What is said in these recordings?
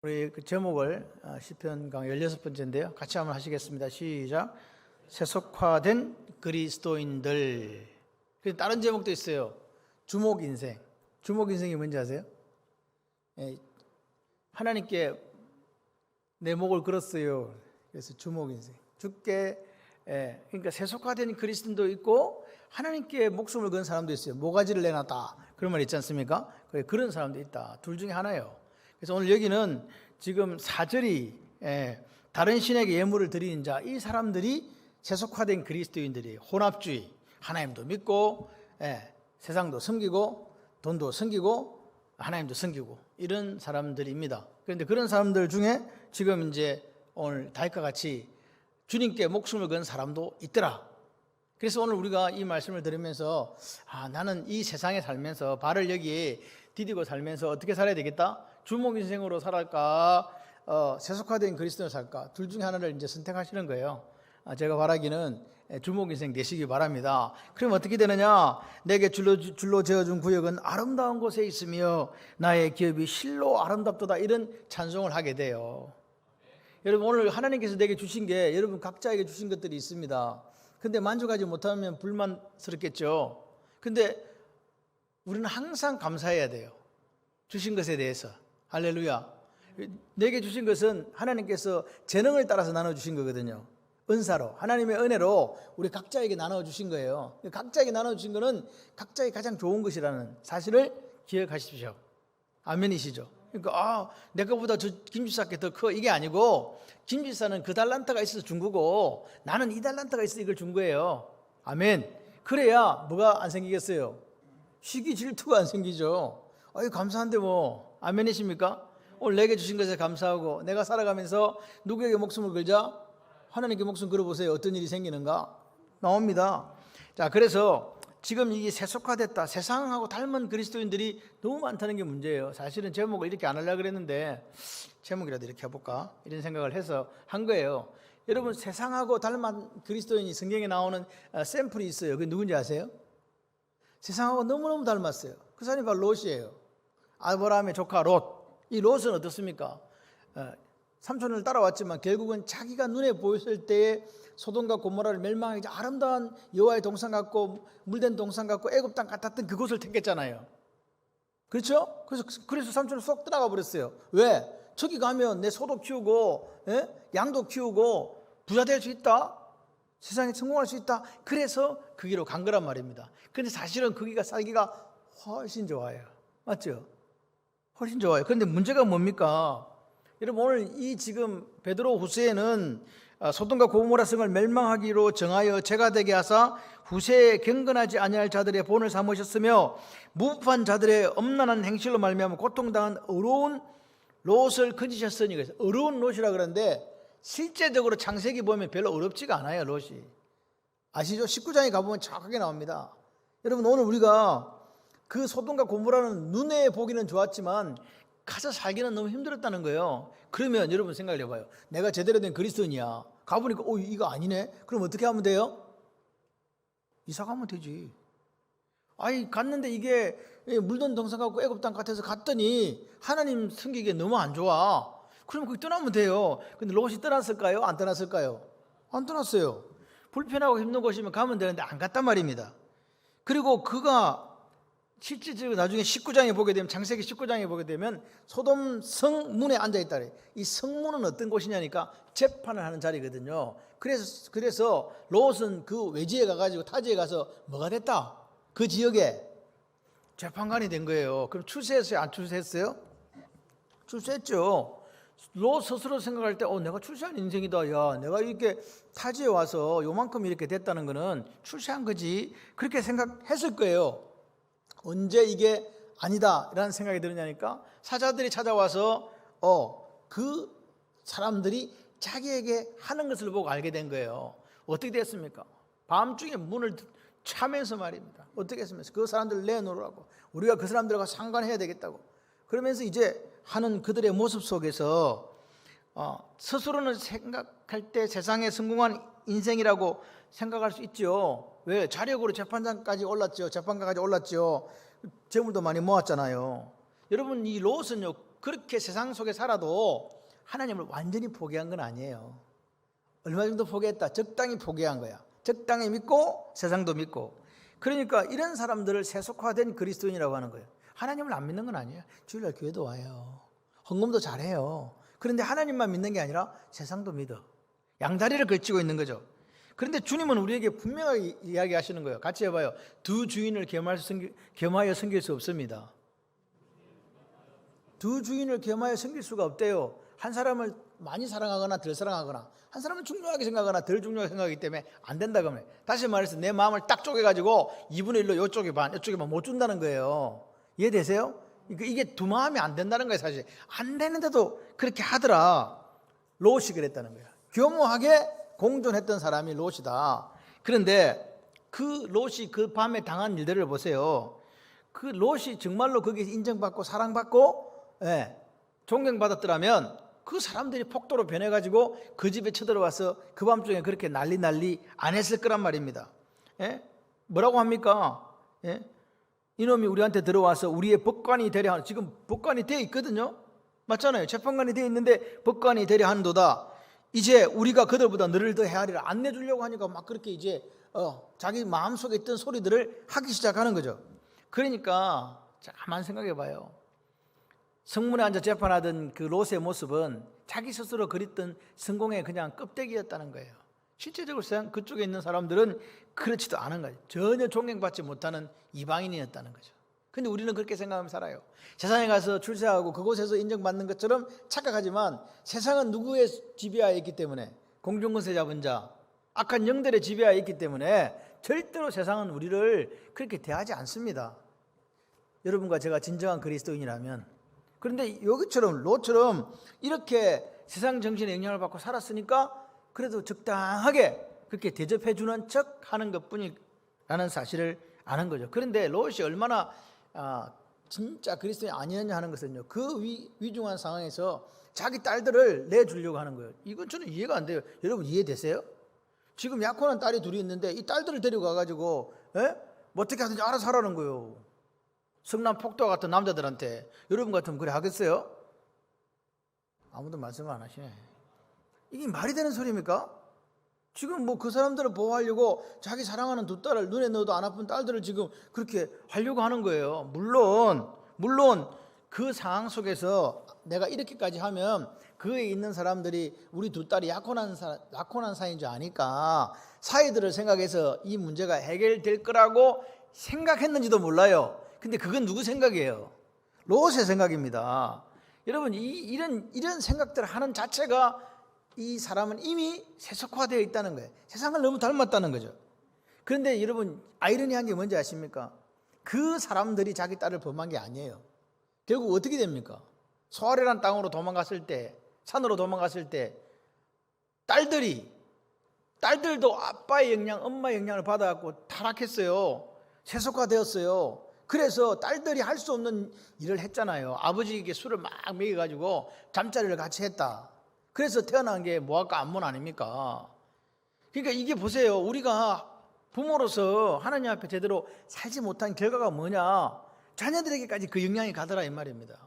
우리 그 제목을 시편 강 16번째인데요. 같이 한번 하시겠습니다. 시작. 세속화된 그리스도인들. 다른 제목도 있어요. 주목 인생. 주목 인생이 뭔지 아세요? 하나님께 내 목을 걸었어요. 그래서 주목 인생. 주께 그러니까 세속화된 그리스도인도 있고 하나님께 목숨을 건 사람도 있어요. 모가지를 내놨다. 그런 말 있지 않습니까? 그런 사람도 있다. 둘 중에 하나예요. 그래서 오늘 여기는 지금 4절이 다른 신에게 예물을 드리는 자, 이 사람들이 세속화된 그리스도인들이에요. 혼합주의, 하나님도 믿고 세상도 섬기고 돈도 섬기고 하나님도 섬기고 이런 사람들입니다. 그런데 그런 사람들 중에 지금 이제 오늘 다윗과 같이 주님께 목숨을 건 사람도 있더라. 그래서 오늘 우리가 이 말씀을 들으면서 나는 이 세상에 살면서 발을 여기에 디디고 살면서 어떻게 살아야 되겠다? 주목 인생으로 살할까? 세속화된 그리스도인으로 살까? 둘 중에 하나를 이제 선택하시는 거예요. 제가 바라기는 주목 인생 되시기 바랍니다. 그럼 어떻게 되느냐? 내게 줄로 지어준 구역은 아름다운 곳에 있으며 나의 기업이 실로 아름답도다. 이런 찬송을 하게 돼요. 여러분, 오늘 하나님께서 내게 주신 게 여러분 각자에게 주신 것들이 있습니다. 근데 만족하지 못하면 불만스럽겠죠. 근데 우리는 항상 감사해야 돼요. 주신 것에 대해서. 할렐루야. 내게 주신 것은 하나님께서 재능을 따라서 나눠주신 거거든요. 은사로, 하나님의 은혜로 우리 각자에게 나눠주신 거예요. 각자에게 나눠주신 것은 각자에게 가장 좋은 것이라는 사실을 기억하십시오. 아멘이시죠? 그러니까 내 것보다 저 김집사께 더 커, 이게 아니고 김집사는 그 달란트가 있어서 준 거고 나는 이 달란트가 있어서 이걸 준 거예요. 아멘. 그래야 뭐가 안 생기겠어요? 시기 질투가 안 생기죠. 감사한데 뭐. 아멘이십니까? 오늘 내게 주신 것에 감사하고 내가 살아가면서 누구에게 목숨을 걸자? 하나님께 목숨 걸어보세요. 어떤 일이 생기는가? 나옵니다. 자, 그래서 지금 이게 세속화됐다, 세상하고 닮은 그리스도인들이 너무 많다는 게 문제예요. 사실은 제목을 이렇게 안 하려고 그랬는데 제목이라도 이렇게 해볼까? 이런 생각을 해서 한 거예요. 여러분, 세상하고 닮은 그리스도인이 성경에 나오는 샘플이 있어요. 그게 누군지 아세요? 세상하고 너무너무 닮았어요. 그 사람이 바로 롯이에요. 아브라함의 조카 롯. 이 롯은 어떻습니까? 삼촌을 따라왔지만 결국은 자기가 눈에 보였을 때에 소돔과 고모라를 멸망하기 전 아름다운 여호와의 동산 같고 물된 동산 같고 애굽 땅 같았던 그곳을 택했잖아요. 그렇죠? 그래서 삼촌은 쏙 들어가 버렸어요. 왜? 저기 가면 내 소도 키우고 양도 키우고 부자 될 수 있다. 세상에 성공할 수 있다. 그래서 그 길로 간 거란 말입니다. 그런데 사실은 거기가 살기가 훨씬 좋아요. 맞죠? 훨씬 좋아요. 그런데 문제가 뭡니까? 여러분, 오늘 이 지금 베드로 후서에는 소돔과 고모라 성을 멸망하기로 정하여 죄가 되게 하사 후세에 경건하지 아니할 자들의 본을 삼으셨으며 무법한 자들의 엄란한 행실로 말미암아 고통당한 어려운 롯을 건지셨으니. 그래서 어려운 롯이라 그러는데 실제적으로 창세기 보면 별로 어렵지가 않아요. 롯이 아시죠? 19장에 가보면 정확하게 나옵니다. 여러분, 오늘 우리가 그 소돔과 고모라는 눈에 보기는 좋았지만 가서 살기는 너무 힘들었다는 거예요. 그러면 여러분 생각을 해봐요. 내가 제대로 된 그리스도인이야. 가보니까 이거 아니네. 그럼 어떻게 하면 돼요? 이사 가면 되지. 갔는데 이게 물던 동산 같고 애굽 땅 같아서 갔더니 하나님 섬기기에 너무 안 좋아. 그럼 거기 떠나면 돼요. 근데 롯이 떠났을까요? 안 떠났을까요? 안 떠났어요. 불편하고 힘든 곳이면 가면 되는데 안 갔단 말입니다. 그리고 그가 실질적으로 나중에 19장에 보게 되면, 창세기 19장에 보게 되면 소돔 성문에 앉아있다 그래요. 이 성문은 어떤 곳이냐니까 재판을 하는 자리거든요. 그래서 롯은 그 외지에 가가지고 타지에 가서 뭐가 됐다? 그 지역에 재판관이 된 거예요. 그럼 출세했어요? 안 출세했어요? 출세했죠. 롯 스스로 생각할 때 내가 출세한 인생이다. 야, 내가 이렇게 타지에 와서 요만큼 이렇게 됐다는 거는 출세한 거지. 그렇게 생각했을 거예요. 언제 이게 아니다 라는 생각이 드느냐니까 사자들이 찾아와서 그 사람들이 자기에게 하는 것을 보고 알게 된 거예요. 어떻게 됐습니까? 밤중에 문을 차면서 말입니다. 어떻게 했습니까? 그 사람들을 내놓으라고, 우리가 그 사람들과 상관해야 되겠다고 그러면서 이제 하는 그들의 모습 속에서 스스로는 생각할 때 세상에 성공한 인생이라고 생각할 수 있죠. 왜? 자력으로 재판장까지 올랐죠. 재판관까지 올랐죠. 재물도 많이 모았잖아요. 여러분, 이 롯은요 그렇게 세상 속에 살아도 하나님을 완전히 포기한 건 아니에요. 얼마 정도 포기했다? 적당히 포기한 거야. 적당히 믿고 세상도 믿고. 그러니까 이런 사람들을 세속화된 그리스도인이라고 하는 거예요. 하나님을 안 믿는 건 아니에요. 주일날 교회도 와요. 헌금도 잘해요. 그런데 하나님만 믿는 게 아니라 세상도 믿어. 양다리를 걸치고 있는 거죠. 그런데 주님은 우리에게 분명하게 이야기하시는 거예요. 같이 해봐요. 두 주인을 겸하여 섬길 수 없습니다. 두 주인을 겸하여 섬길 수가 없대요. 한 사람을 많이 사랑하거나 덜 사랑하거나, 한 사람은 중요하게 생각하거나 덜 중요하게 생각하기 때문에 안 된다 그러면, 다시 말해서 내 마음을 딱 쪼개가지고 2분의 1로 이쪽에 반, 이쪽에 반 못 준다는 거예요. 이해되세요? 이게 두 마음이 안 된다는 거예요. 사실 안 되는데도 그렇게 하더라. 롯이 그랬다는 거예요. 교묘하게 공존했던 사람이 롯이다. 그런데 그 롯이 그 밤에 당한 일들을 보세요. 그 롯이 정말로 거기서 인정받고 사랑받고 존경받았더라면 그 사람들이 폭도로 변해가지고 그 집에 쳐들어와서 그 밤중에 그렇게 난리 안 했을 거란 말입니다. 뭐라고 합니까? 이놈이 우리한테 들어와서 우리의 법관이 되려 하는, 지금 법관이 되어 있거든요. 맞잖아요. 재판관이 되어 있는데 법관이 되려 하는도다. 이제 우리가 그들보다 너를 더 헤아리라 안 내주려고 하니까 막 그렇게 이제 자기 마음속에 있던 소리들을 하기 시작하는 거죠. 그러니까 가만 생각해 봐요. 성문에 앉아 재판하던 그 롯의 모습은 자기 스스로 그렸던 성공의 그냥 껍데기였다는 거예요. 실제적으로 그쪽에 있는 사람들은 그렇지도 않은 거예요. 전혀 존경받지 못하는 이방인이었다는 거죠. 근데 우리는 그렇게 생각하면 살아요. 세상에 가서 출세하고 그곳에서 인정받는 것처럼 착각하지만 세상은 누구의 지배하에 있기 때문에, 공중권세 잡은 자, 악한 영들의 지배하에 있기 때문에 절대로 세상은 우리를 그렇게 대하지 않습니다. 여러분과 제가 진정한 그리스도인이라면. 그런데 여기처럼 롯처럼 이렇게 세상 정신의 영향을 받고 살았으니까 그래도 적당하게 그렇게 대접해 주는 척 하는 것뿐이라는 사실을 아는 거죠. 그런데 롯이 얼마나 진짜 그리스도인이 아니었냐 하는 것은요, 그 위중한 상황에서 자기 딸들을 내주려고 하는 거예요. 이건 저는 이해가 안 돼요. 여러분 이해되세요? 지금 약혼한 딸이 둘이 있는데 이 딸들을 데려가가지고 뭐 어떻게 하든지 알아서 하라는 거예요. 성남 폭도와 같은 남자들한테. 여러분 같으면 그래 하겠어요? 아무도 말씀을 안 하시네. 이게 말이 되는 소리입니까? 지금 뭐 그 사람들을 보호하려고 자기 사랑하는 두 딸을, 눈에 넣어도 안 아픈 딸들을 지금 그렇게 하려고 하는 거예요. 물론 그 상황 속에서 내가 이렇게까지 하면 그에 있는 사람들이 우리 두 딸이 약혼한 사이인 줄 아니까 사이들을 생각해서 이 문제가 해결될 거라고 생각했는지도 몰라요. 근데 그건 누구 생각이에요? 롯의 생각입니다. 여러분 이런 생각들을 하는 자체가 이 사람은 이미 세속화되어 있다는 거예요. 세상을 너무 닮았다는 거죠. 그런데 여러분 아이러니한 게 뭔지 아십니까? 그 사람들이 자기 딸을 범한 게 아니에요. 결국 어떻게 됩니까? 소아래란 땅으로 도망갔을 때, 산으로 도망갔을 때 딸들도 아빠의 영향, 엄마의 영향을 받아갖고 타락했어요. 세속화되었어요. 그래서 딸들이 할 수 없는 일을 했잖아요. 아버지에게 술을 막 먹여가지고 잠자리를 같이 했다. 그래서 태어난 게 모압과 암몬 아닙니까? 그러니까 이게 보세요. 우리가 부모로서 하나님 앞에 제대로 살지 못한 결과가 뭐냐? 자녀들에게까지 그 영향이 가더라 이 말입니다.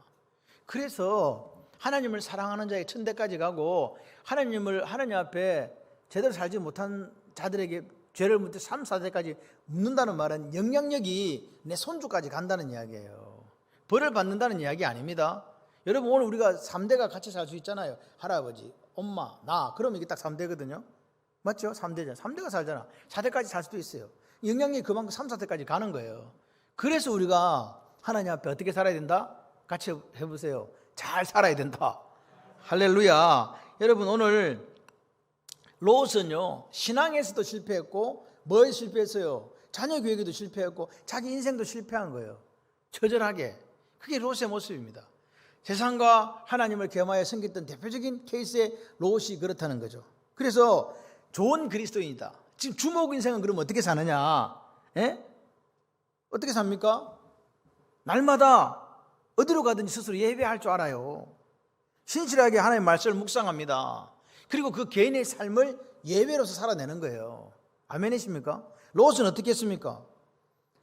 그래서 하나님을 사랑하는 자의 천대까지 가고 하나님 앞에 제대로 살지 못한 자들에게 죄를 묻되 3, 4대까지 묻는다는 말은 영향력이 내 손주까지 간다는 이야기예요. 벌을 받는다는 이야기 아닙니다. 여러분 오늘 우리가 3대가 같이 살 수 있잖아요. 할아버지, 엄마, 나. 그러면 이게 딱 3대거든요. 맞죠? 3대잖아. 3대가 살잖아. 4대까지 살 수도 있어요. 영향력이 그만큼 3, 4대까지 가는 거예요. 그래서 우리가 하나님 앞에 어떻게 살아야 된다? 같이 해보세요. 잘 살아야 된다. 할렐루야. 여러분 오늘 롯은요 신앙에서도 실패했고 뭐에 실패했어요? 자녀 교육에도 실패했고 자기 인생도 실패한 거예요. 처절하게. 그게 롯의 모습입니다. 세상과 하나님을 겸하여 섬겼던 대표적인 케이스의 롯이 그렇다는 거죠. 그래서 좋은 그리스도인이다. 지금 주목 인생은 그럼 어떻게 사느냐? 어떻게 삽니까? 날마다 어디로 가든지 스스로 예배할 줄 알아요. 신실하게 하나님의 말씀을 묵상합니다. 그리고 그 개인의 삶을 예배로서 살아내는 거예요. 아멘이십니까? 롯은 어떻게 했습니까?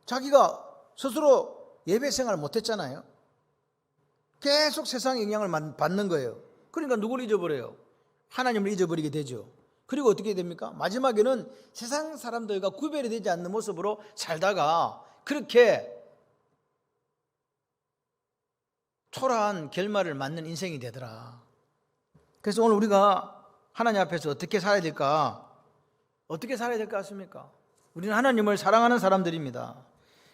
자기가 스스로 예배 생활을 못했잖아요. 계속 세상 영향을 받는 거예요. 그러니까 누구를 잊어버려요? 하나님을 잊어버리게 되죠. 그리고 어떻게 됩니까? 마지막에는 세상 사람들과 구별이 되지 않는 모습으로 살다가 그렇게 초라한 결말을 맞는 인생이 되더라. 그래서 오늘 우리가 하나님 앞에서 어떻게 살아야 될까? 어떻게 살아야 될 것 같습니까? 우리는 하나님을 사랑하는 사람들입니다.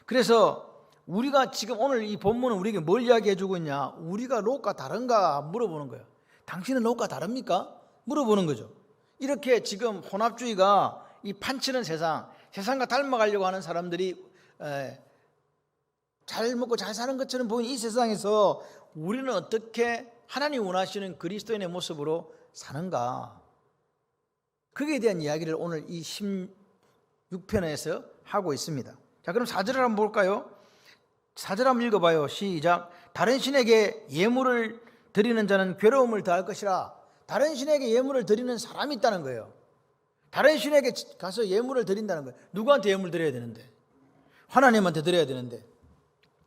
그래서 우리가 지금 오늘 이 본문은 우리에게 뭘 이야기해 주고 있냐? 우리가 롯과 다른가 물어보는 거예요. 당신은 롯과 다릅니까? 물어보는 거죠. 이렇게 지금 혼합주의가 이 판치는 세상과 닮아가려고 하는 사람들이 잘 먹고 잘 사는 것처럼 보이는 이 세상에서 우리는 어떻게 하나님 원하시는 그리스도인의 모습으로 사는가? 거기에 대한 이야기를 오늘 이 16편에서 하고 있습니다. 자, 그럼 4절을 한번 볼까요? 4절 한번 읽어봐요. 시작. 다른 신에게 예물을 드리는 자는 괴로움을 더할 것이라. 다른 신에게 예물을 드리는 사람이 있다는 거예요. 다른 신에게 가서 예물을 드린다는 거예요. 누구한테 예물 드려야 되는데? 하나님한테 드려야 되는데.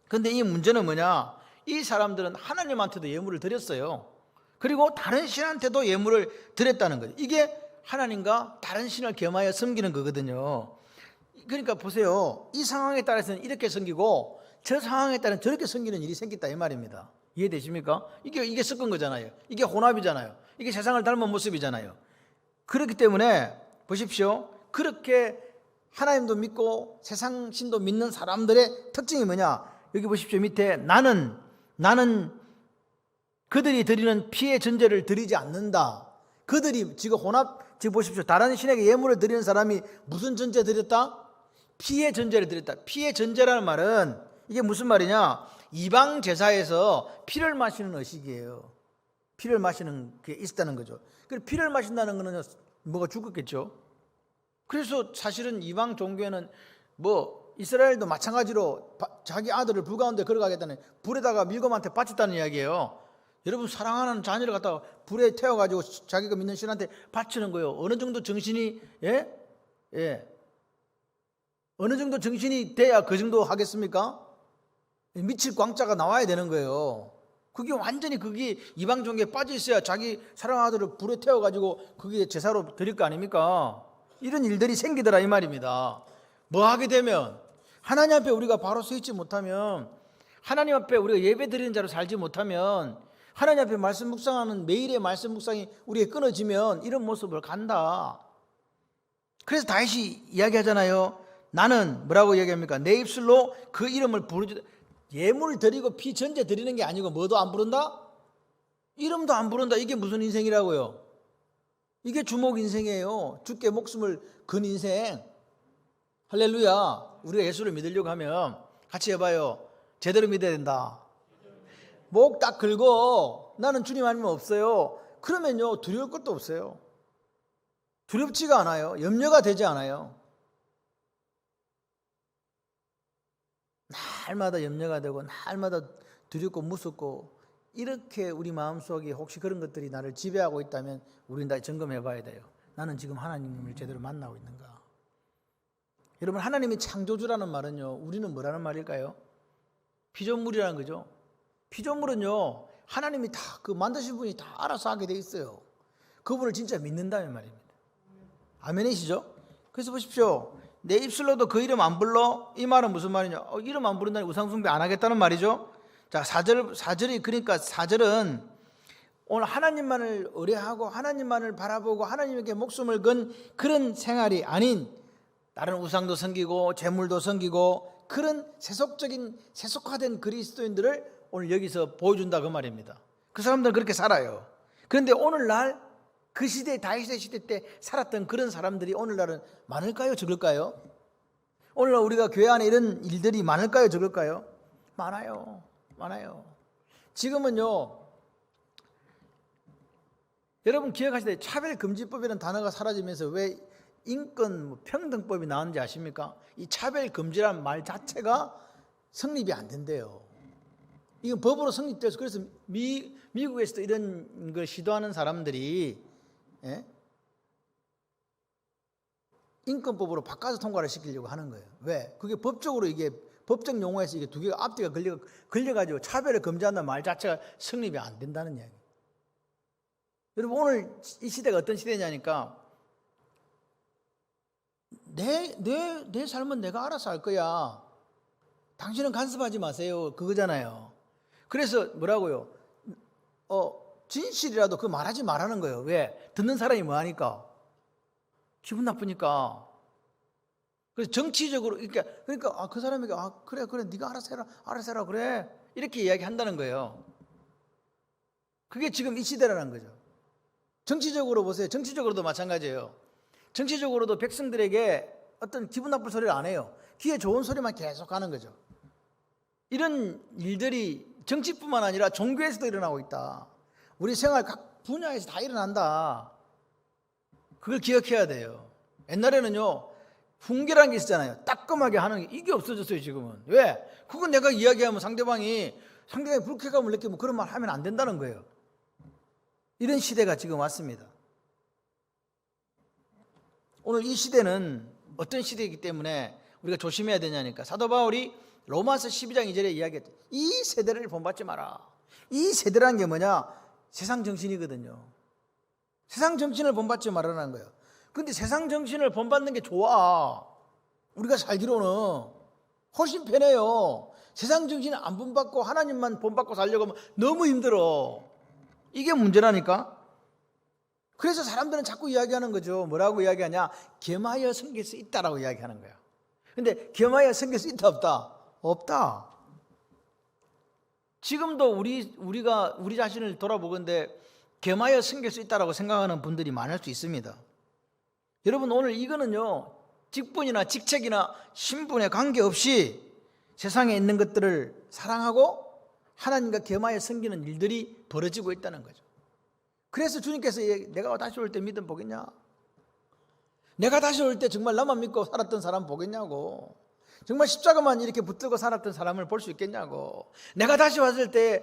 근데 이 문제는 뭐냐? 이 사람들은 하나님한테도 예물을 드렸어요. 그리고 다른 신한테도 예물을 드렸다는 거예요. 이게 하나님과 다른 신을 겸하여 섬기는 거거든요. 그러니까 보세요. 이 상황에 따라서는 이렇게 섬기고 저 상황에 따라서는 저렇게 섬기는 일이 생겼다 이 말입니다. 이해되십니까? 이게 섞은 거잖아요. 이게 혼합이잖아요. 이게 세상을 닮은 모습이잖아요. 그렇기 때문에 보십시오. 그렇게 하나님도 믿고 세상 신도 믿는 사람들의 특징이 뭐냐? 여기 보십시오. 밑에 나는 그들이 드리는 피의 전제를 드리지 않는다. 그들이 지금 보십시오. 다른 신에게 예물을 드리는 사람이 무슨 전제 드렸다? 피의 전제를 드렸다. 피의 전제라는 말은 이게 무슨 말이냐? 이방 제사에서 피를 마시는 의식이에요. 피를 마시는 게 있었다는 거죠. 그래서 피를 마신다는 거는 뭐가 죽었겠죠. 그래서 사실은 이방 종교에는 이스라엘도 마찬가지로 자기 아들을 불 가운데 걸어가겠다는 불에다가 밀검한테 바쳤다는 이야기예요. 여러분 사랑하는 자녀를 갖다가 불에 태워가지고 자기가 믿는 신한테 바치는 거예요. 어느 정도 정신이 어느 정도 정신이 돼야 그 정도 하겠습니까? 미칠 광자가 나와야 되는 거예요. 그게 완전히 이방 종교에 빠져 있어야 자기 사랑하는 아들을 불에 태워가지고 그게 제사로 드릴 거 아닙니까? 이런 일들이 생기더라 이 말입니다. 뭐 하게 되면 하나님 앞에 우리가 바로 서 있지 못하면, 하나님 앞에 우리가 예배 드리는 자로 살지 못하면, 하나님 앞에 말씀 묵상하는 매일의 말씀 묵상이 우리에게 끊어지면 이런 모습을 간다. 그래서 다윗이 이야기하잖아요. 나는 뭐라고 이야기합니까? 내 입술로 그 이름을 부르지. 예물을 드리고 피 전제 드리는 게 아니고 뭐도 안 부른다? 이름도 안 부른다. 이게 무슨 인생이라고요? 이게 주목 인생이에요. 주께 목숨을 건 인생. 할렐루야. 우리가 예수를 믿으려고 하면 같이 해봐요. 제대로 믿어야 된다. 목 딱 긁어. 나는 주님 아니면 없어요. 그러면요 두려울 것도 없어요. 두렵지가 않아요. 염려가 되지 않아요. 날마다 염려가 되고 날마다 두렵고 무섭고, 이렇게 우리 마음속에 혹시 그런 것들이 나를 지배하고 있다면 우리는 다 점검해 봐야 돼요. 나는 지금 하나님을 제대로 만나고 있는가? 여러분, 하나님이 창조주라는 말은요, 우리는 뭐라는 말일까요? 피조물이라는 거죠. 피조물은요, 하나님이 다 만드신 분이 다 알아서 하게 돼 있어요. 그분을 진짜 믿는다는 말입니다. 아멘이시죠? 그래서 보십시오. 내 입술로도 그 이름 안 불러? 이 말은 무슨 말이냐? 이름 안 부른다니 우상숭배 안 하겠다는 말이죠. 자, 4절이 그러니까 4절은 오늘 하나님만을 의뢰하고 하나님만을 바라보고 하나님에게 목숨을 건 그런 생활이 아닌, 다른 우상도 섬기고 재물도 섬기고 그런 세속화된 그리스도인들을 오늘 여기서 보여준다 그 말입니다. 그 사람들은 그렇게 살아요. 그런데 오늘날 그 시대, 다윗의 시대 때 살았던 그런 사람들이 오늘날은 많을까요? 적을까요? 오늘날 우리가 교회 안에 이런 일들이 많을까요? 적을까요? 많아요. 지금은요, 여러분 기억하실 때 차별금지법이라는 단어가 사라지면서 왜 인권 평등법이 나왔는지 아십니까? 이 차별금지라는 말 자체가 성립이 안 된대요. 이건 법으로 성립돼서, 그래서 미국에서도 이런 걸 시도하는 사람들이 인권법으로 바꿔서 통과를 시키려고 하는 거예요. 왜? 그게 법적으로 이게 법적 용어에서 이게 두 개가 앞뒤가 걸려가지고 차별을 금지한다는 말 자체가 성립이 안 된다는 이야기. 여러분 오늘 이 시대가 어떤 시대냐니까 내 삶은 내가 알아서 할 거야. 당신은 간섭하지 마세요. 그거잖아요. 그래서 뭐라고요? 진실이라도 그 말하지 말라는 거예요. 왜? 듣는 사람이 뭐하니까? 기분 나쁘니까. 그래서 정치적으로 그러니까 그 사람에게 그래 네가 알아서 해라 그래 이렇게 이야기한다는 거예요. 그게 지금 이 시대라는 거죠. 정치적으로 보세요. 정치적으로도 마찬가지예요. 정치적으로도 백성들에게 어떤 기분 나쁜 소리를 안 해요. 귀에 좋은 소리만 계속 하는 거죠. 이런 일들이 정치뿐만 아니라 종교에서도 일어나고 있다. 우리 생활 각 분야에서 다 일어난다. 그걸 기억해야 돼요. 옛날에는요 훈계라는 게 있었잖아요. 따끔하게 하는 게 이게 없어졌어요 지금은. 왜? 그건 내가 이야기하면 상대방이 불쾌감을 느끼면 그런 말 하면 안 된다는 거예요. 이런 시대가 지금 왔습니다. 오늘 이 시대는 어떤 시대이기 때문에 우리가 조심해야 되냐니까 사도 바울이 로마서 12장 2절에 이야기했죠. 이 세대를 본받지 마라. 이 세대라는 게 뭐냐? 세상 정신이거든요. 세상 정신을 본받지 말라는 거예요. 근데 세상 정신을 본받는 게 좋아. 우리가 살기로는 훨씬 편해요. 세상 정신을 안 본받고 하나님만 본받고 살려고 하면 너무 힘들어. 이게 문제라니까. 그래서 사람들은 자꾸 이야기하는 거죠. 뭐라고 이야기하냐? 겸하여 섬길 수 있다라고 이야기하는 거야. 근데 겸하여 섬길 수 있다 없다? 없다. 지금도 우리가 우리 자신을 돌아보건대 겸하여 섬길 수 있다라고 생각하는 분들이 많을 수 있습니다. 여러분 오늘 이거는요 직분이나 직책이나 신분에 관계없이 세상에 있는 것들을 사랑하고 하나님과 겸하여 섬기는 일들이 벌어지고 있다는 거죠. 그래서 주님께서 내가 다시 올 때 믿음 보겠냐? 내가 다시 올 때 정말 나만 믿고 살았던 사람 보겠냐고. 정말 십자가만 이렇게 붙들고 살았던 사람을 볼 수 있겠냐고. 내가 다시 왔을 때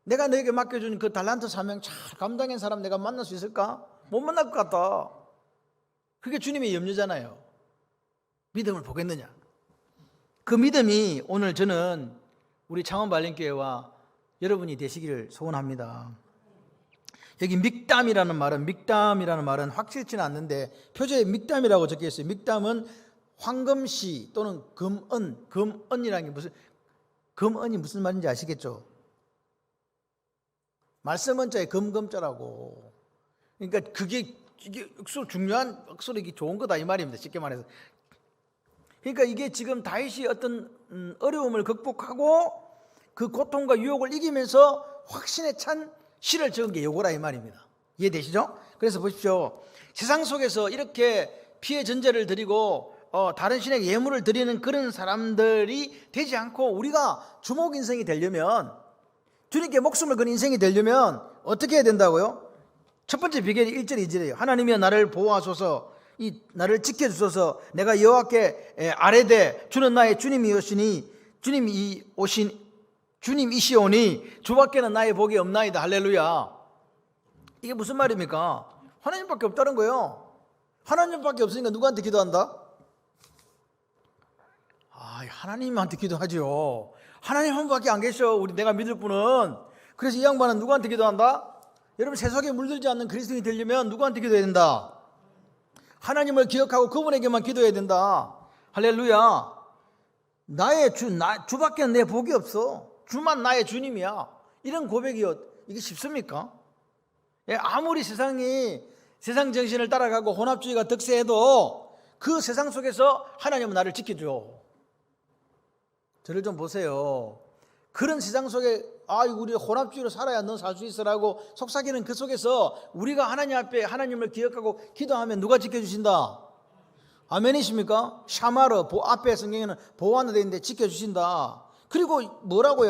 내가 너에게 맡겨준 그 달란트 사명 잘 감당한 사람 내가 만날 수 있을까? 못 만날 것 같다. 그게 주님의 염려잖아요. 믿음을 보겠느냐? 그 믿음이 오늘 저는 우리 창원발림교회와 여러분이 되시기를 소원합니다. 여기 믹담이라는 말은 확실치는 않는데 표제에 믹담이라고 적혀 있어요. 믹담은 황금시 또는 금은이라는 게 금은이 무슨 말인지 아시겠죠? 말씀 원자에 금자라고. 그러니까 이게 억수로 중요한 억수로 이게 좋은 거다 이 말입니다. 쉽게 말해서. 그러니까 이게 지금 다윗이 어떤 어려움을 극복하고 그 고통과 유혹을 이기면서 확신에 찬 시를 적은 게 요거라 이 말입니다. 이해되시죠? 그래서 보십시오. 세상 속에서 이렇게 피해 전제를 드리고 다른 신에게 예물을 드리는 그런 사람들이 되지 않고 우리가 주목 인생이 되려면 주님께 목숨을 건 인생이 되려면 어떻게 해야 된다고요? 첫 번째 비결이 1절 2절이에요. 하나님이여 나를 보호하소서 나를 지켜주소서 내가 여호와께 아뢰되 주는 나의 주님이시오니 주밖에는 나의 복이 없나이다. 할렐루야. 이게 무슨 말입니까? 하나님밖에 없다는 거예요. 하나님밖에 없으니까 누구한테 기도한다? 하나님한테 기도하죠. 하나님 한 분밖에 안 계셔. 내가 믿을 분은. 그래서 이 양반은 누구한테 기도한다? 여러분 세속에 물들지 않는 그리스도인이 되려면 누구한테 기도해야 된다? 하나님을 기억하고 그분에게만 기도해야 된다. 할렐루야. 나의 주밖에는 내 복이 없어. 주만 나의 주님이야. 이런 고백이요. 이게 쉽습니까? 아무리 세상 정신을 따라가고 혼합주의가 득세해도 그 세상 속에서 하나님은 나를 지켜줘. 저를 좀 보세요. 그런 세상 속에 우리 혼합주의로 살아야 넌 살 수 있어라고 속삭이는 그 속에서 우리가 하나님 앞에 하나님을 기억하고 기도하면 누가 지켜주신다? 아멘이십니까? 샤마르 앞에 성경에는 보호하는 데 있는데 지켜주신다. 그리고 뭐라고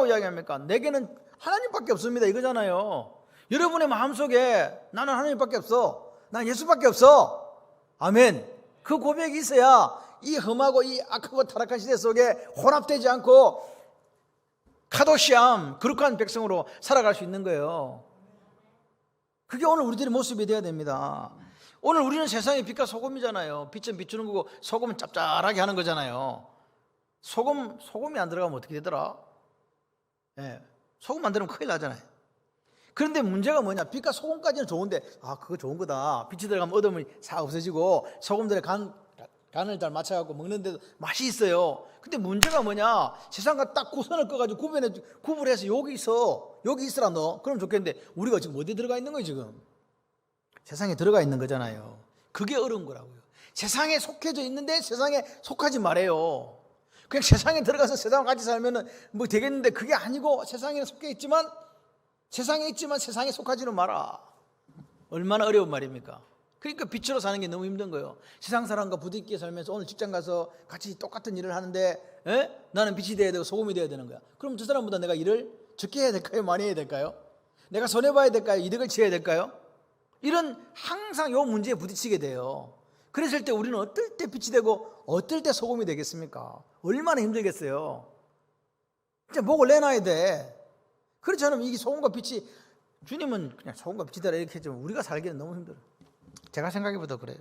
이야기합니까? 내게는 하나님밖에 없습니다 이거잖아요. 여러분의 마음속에 나는 하나님밖에 없어. 난 예수밖에 없어. 아멘. 그 고백이 있어야 이 험하고 이 악하고 타락한 시대 속에 혼합되지 않고 카도시암 거룩한 백성으로 살아갈 수 있는 거예요. 그게 오늘 우리들의 모습이 되어야 됩니다. 오늘 우리는 세상의 빛과 소금이잖아요. 빛은 비추는 거고 소금은 짭짤하게 하는 거잖아요. 소금이 안 들어가면 어떻게 되더라? 예, 소금 안 들어가면 큰일 나잖아요. 그런데 문제가 뭐냐? 빛과 소금까지는 좋은데, 그거 좋은 거다. 빛이 들어가면 어둠이 싹 없어지고 소금들의 간을 잘 맞춰갖고 먹는데도 맛이 있어요. 근데 문제가 뭐냐? 세상과 딱 고선을 꺼가지고 구분해서 여기 있으라 너. 그럼 좋겠는데 우리가 지금 어디에 들어가 있는 거예요 지금? 세상에 들어가 있는 거잖아요. 그게 어려운 거라고요. 세상에 속해져 있는데 세상에 속하지 말아요. 그냥 세상에 들어가서 세상과 같이 살면은 뭐 되겠는데 그게 아니고 세상에 속해 있지만 세상에 속하지는 마라. 얼마나 어려운 말입니까? 그러니까 빛으로 사는 게 너무 힘든 거예요. 세상 사람과 부딪히게 살면서 오늘 직장 가서 같이 똑같은 일을 하는데 나는 빛이 돼야 되고 소금이 돼야 되는 거야. 그럼 저 사람보다 내가 일을 적게 해야 될까요? 많이 해야 될까요? 내가 손해봐야 될까요? 이득을 취해야 될까요? 이런 항상 요 문제에 부딪히게 돼요. 그랬을 때 우리는 어떨 때 빛이 되고 어떨 때 소금이 되겠습니까? 얼마나 힘들겠어요. 진짜 목을 내놔야 돼. 그렇지 않으면 이게 소금과 빛이, 주님은 그냥 소금과 빛이다 이렇게 해주면 우리가 살기는 너무 힘들어요. 제가 생각해보다 그래요.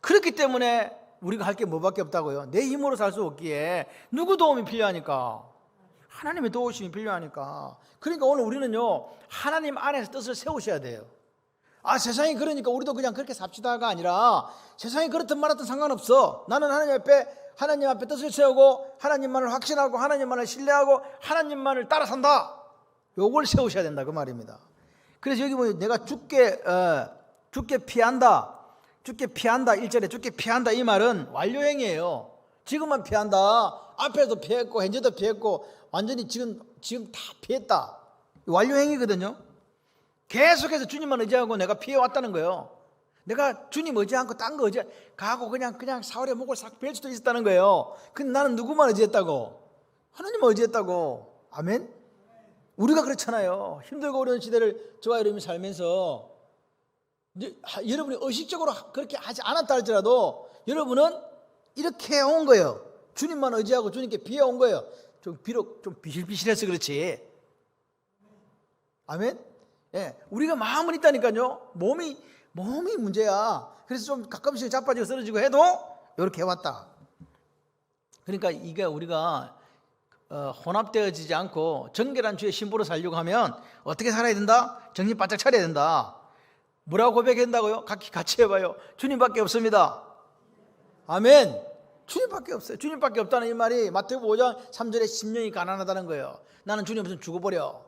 그렇기 때문에 우리가 할 게 뭐밖에 없다고요? 내 힘으로 살 수 없기에 누구 도움이 필요하니까? 하나님의 도우심이 필요하니까. 그러니까 오늘 우리는요, 하나님 안에서 뜻을 세우셔야 돼요. 세상이 그러니까 우리도 그냥 그렇게 삽시다가 아니라, 세상이 그렇든 말았든 상관없어. 나는 하나님 앞에 뜻을 세우고 하나님만을 확신하고 하나님만을 신뢰하고 하나님만을 따라 산다. 요걸 세우셔야 된다 그 말입니다. 그래서 여기 보면 내가 죽게 피한다. 죽게 피한다. 1절에 죽게 피한다 이 말은 완료형이에요. 지금만 피한다. 앞에도 피했고 현재도 피했고 완전히 지금 다 피했다. 완료형이거든요. 계속해서 주님만 의지하고 내가 피해왔다는 거예요. 내가 주님 의지 않고 딴 거 의지하고 그냥 사월에 목을 싹 벨 수도 있었다는 거예요. 근데 나는 누구만 의지했다고? 하나님만 의지했다고. 아멘? 우리가 그렇잖아요. 힘들고 어려운 시대를 저와 여러분이 살면서 여러분이 의식적으로 그렇게 하지 않았다 할지라도 여러분은 이렇게 온 거예요. 주님만 의지하고 주님께 비해온 거예요. 비록 좀 비실비실해서 그렇지. 아멘? 예, 우리가 마음은 있다니까요. 몸이 문제야. 그래서 좀 가끔씩 자빠지고 쓰러지고 해도 이렇게 해왔다. 그러니까 이게 우리가 혼합되어지지 않고 정결한 주의 신부로 살려고 하면 어떻게 살아야 된다? 정신 바짝 차려야 된다. 뭐라고 고백한다고요? 같이 해봐요. 주님밖에 없습니다. 아멘. 주님밖에 없어요. 주님밖에 없다는 이 말이 마태복음 5장 3절에 심령이 가난하다는 거예요. 나는 주님 없으면 죽어버려.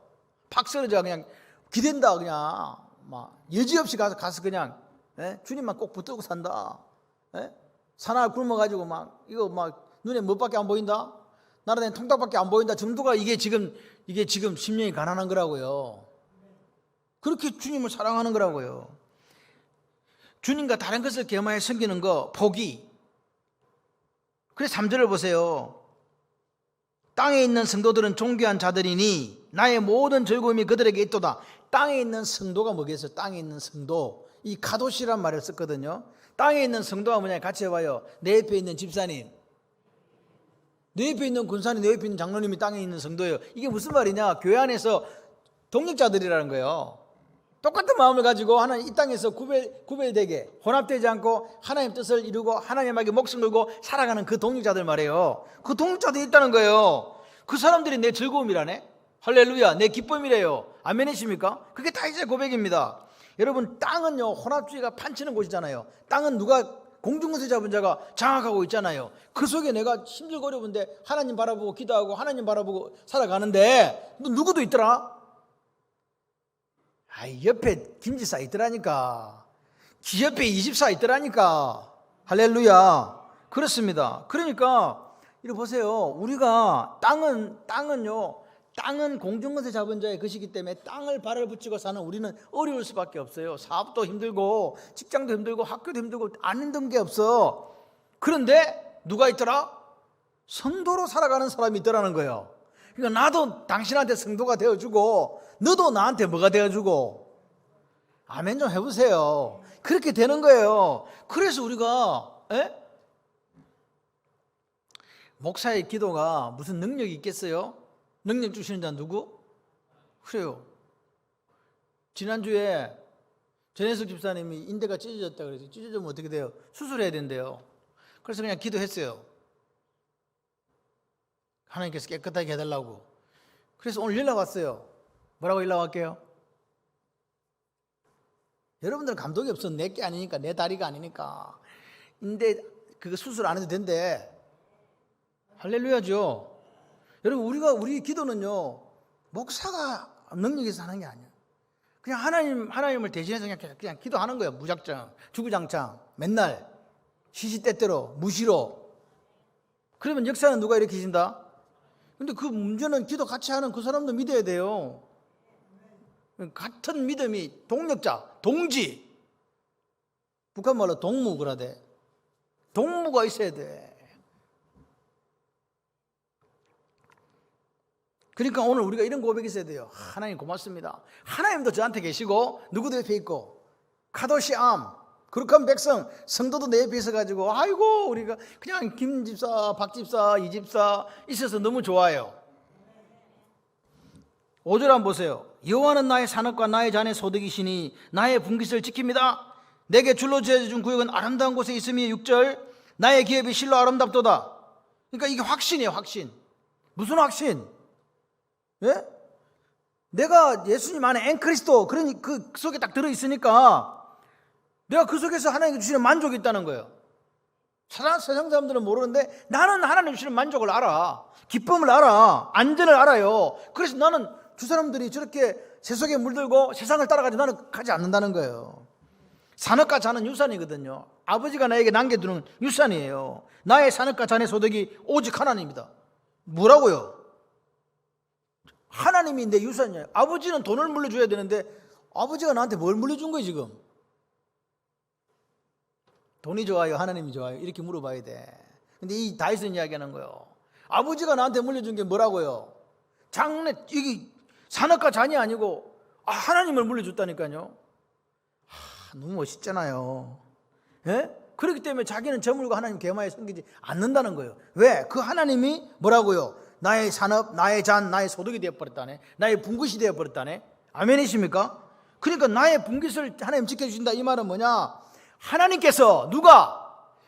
팍 쓰러져 그냥 기댄다 그냥 막 여지없이 가서 그냥 주님만 꼭 붙들고 산다. 사나 굶어가지고 막 이거 막 눈에 뭐밖에 안 보인다. 나라다니는 통닭밖에 안 보인다. 정도가 이게 지금 심령이 가난한 거라고요. 그렇게 주님을 사랑하는 거라고요. 주님과 다른 것을 겸하여 섬기는 거 포기. 그래서 3절을 보세요. 땅에 있는 성도들은 존귀한 자들이니 나의 모든 즐거움이 그들에게 있도다. 땅에 있는 성도가 뭐겠어요? 땅에 있는 성도. 이 가도시란 말을 썼거든요. 땅에 있는 성도가 뭐냐? 같이 해봐요. 내 옆에 있는 집사님, 내 옆에 있는 군사님, 내 옆에 있는 장로님이 땅에 있는 성도예요. 이게 무슨 말이냐? 교회 안에서 독립자들이라는 거예요. 똑같은 마음을 가지고 하나님 이 땅에서 구별되게 혼합되지 않고 하나님 뜻을 이루고 하나님에게 목숨 걸고 살아가는 그 독립자들 말이에요. 그 독립자들이 있다는 거예요. 그 사람들이 내 즐거움이라네. 할렐루야, 내 기쁨이래요. 아멘이십니까? 그게 다 이제 고백입니다. 여러분, 땅은요 혼합주의가 판치는 곳이잖아요. 땅은 누가 공중권세 잡은 자가 장악하고 있잖아요. 그 속에 내가 힘들고 어려운데 하나님 바라보고 기도하고 하나님 바라보고 살아가는데 누구도 있더라? 옆에 김지사 있더라니까. 기 옆에 이집사 있더라니까. 할렐루야. 그렇습니다. 그러니까 이리 보세요. 우리가 땅은 공중권세 잡은 자의 것이기 때문에 땅을 발을 붙이고 사는 우리는 어려울 수밖에 없어요. 사업도 힘들고 직장도 힘들고 학교도 힘들고 안 힘든 게 없어. 그런데 누가 있더라? 성도로 살아가는 사람이 있더라는 거예요. 그러니까 나도 당신한테 성도가 되어주고 너도 나한테 뭐가 되어주고. 아멘 좀 해보세요. 그렇게 되는 거예요. 그래서 우리가 목사의 기도가 무슨 능력이 있겠어요? 능력 주시는 자 누구? 그래요. 지난주에 전혜석 집사님이 인대가 찢어졌다 그래서 찢어지면 어떻게 돼요? 수술해야 된대요. 그래서 그냥 기도했어요. 하나님께서 깨끗하게 해달라고. 그래서 오늘 연락 왔어요. 뭐라고 연락 할게요? 여러분들은 감독이 없어. 내 게 아니니까, 내 다리가 아니니까. 근데 그거 수술 안 해도 된대. 할렐루야죠. 여러분, 우리 기도는요, 목사가 능력이 있어 하는 게 아니야. 그냥 하나님을 대신해서 그냥 기도하는 거예요. 무작정, 주구장창, 맨날 시시때때로, 무시로. 그러면 역사는 누가 일으키신다? 근데 그 문제는 기도 같이 하는 그 사람도 믿어야 돼요. 같은 믿음이 동력자, 동지. 북한 말로 동무 그러대. 동무가 있어야 돼. 그러니까 오늘 우리가 이런 고백이 있어야 돼요. 하나님 고맙습니다. 하나님도 저한테 계시고 누구도 옆에 있고 카도시암 거룩한 백성 성도도 내 옆에 있어가지고 아이고 우리가 그냥 김 집사, 박 집사, 이 집사 있어서 너무 좋아요. 5절 한번 보세요. 여호와는 나의 산업과 나의 잔의 소득이시니 나의 분깃을 지킵니다. 내게 줄로 지어준 구역은 아름다운 곳에 있으며 6절 나의 기업이 실로 아름답도다. 그러니까 이게 확신이에요. 확신. 무슨 확신? 예? 내가 예수님 안에 앵크리스도 그러니 그 속에 딱 들어있으니까 내가 그 속에서 하나님께 주시는 만족이 있다는 거예요. 세상 사람들은 모르는데 나는 하나님 주시는 만족을 알아. 기쁨을 알아. 안전을 알아요. 그래서 나는 두 사람들이 저렇게 세속에 물들고 세상을 따라가지 나는 가지 않는다는 거예요. 산업과 잔은 유산이거든요. 아버지가 나에게 남겨두는 유산이에요. 나의 산업과 잔의 소득이 오직 하나님이다. 뭐라고요? 하나님이 내 유산이에요. 아버지는 돈을 물려줘야 되는데 아버지가 나한테 뭘 물려준 거예요 지금? 돈이 좋아요? 하나님이 좋아요? 이렇게 물어봐야 돼. 근데 이 다윗은 이야기하는 거예요. 아버지가 나한테 물려준 게 뭐라고요? 장래 이게 산업과 잔이 아니고 하나님을 물려줬다니까요. 너무 멋있잖아요. 예? 그렇기 때문에 자기는 저물고 하나님 계마에 섬기지 않는다는 거예요. 왜? 그 하나님이 뭐라고요? 나의 산업, 나의 잔, 나의 소득이 되어버렸다네. 나의 분깃이 되어버렸다네. 아멘이십니까? 그러니까 나의 분깃을 하나님 지켜주신다. 이 말은 뭐냐? 하나님께서